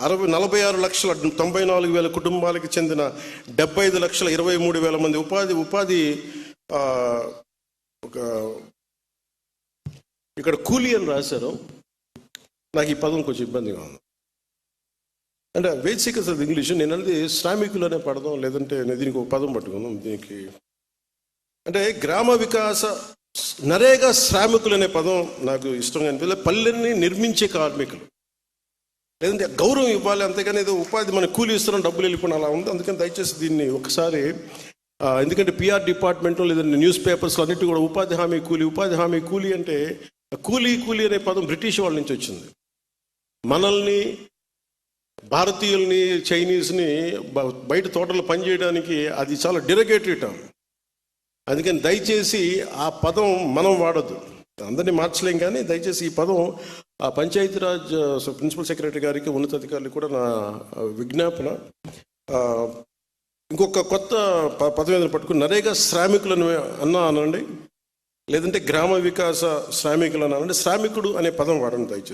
46,94,000 కుటుంబాలకి చెందిన 75,23,000 మంది ఉపాధి ఒక ఇక్కడ కూలీ అని రాశారు. నాకు ఈ పదం కొంచెం ఇబ్బందిగా ఉంది. అంటే బేసిక్ అసలు ఇంగ్లీష్ నేను అనేది శ్రామికులు అనే పడదాం, లేదంటే దీనికి ఒక పదం పట్టుకుందాం. దీనికి అంటే గ్రామ వికాస నరేగా శ్రామికులు అనే పదం నాకు ఇష్టంగా అనిపిస్తుంది. పల్లెల్ని నిర్మించే కార్మికులు, లేదంటే గౌరవం ఇవ్వాలి, అంతేగాని ఏదో ఉపాధి మన కూలీ ఇస్తున్నాం డబ్బులు వెళ్ళిపోయిన అలా ఉంది. అందుకని దయచేసి దీన్ని ఒకసారి, ఎందుకంటే పిఆర్ డిపార్ట్మెంట్లో లేదంటే న్యూస్ పేపర్స్లో అన్నిటి కూడా ఉపాధి హామీ కూలీ అంటే కూలీ అనే పదం బ్రిటిష్ వాళ్ళ నుంచి వచ్చింది. మనల్ని భారతీయుల్ని చైనీస్ని బయట తోటలు పనిచేయడానికి అది చాలా డెరగేటరీ టర్మ్. అందుకని దయచేసి ఆ పదం మనం వాడద్దు. అందరినీ మార్చలేం, కానీ దయచేసి ఈ పదం ఆ పంచాయతీరాజ్ ప్రిన్సిపల్ సెక్రటరీ గారికి, ఉన్నతాధికారులకు కూడా నా విజ్ఞాపన. ఇంకొక కొత్త పదం ఏదైనా పట్టుకుని నరేగా శ్రామికులను అనండి, లేదంటే గ్రామ వికాస శ్రామికులు అనండి. శ్రామికుడు అనే పదం వాడండి దయచేసి.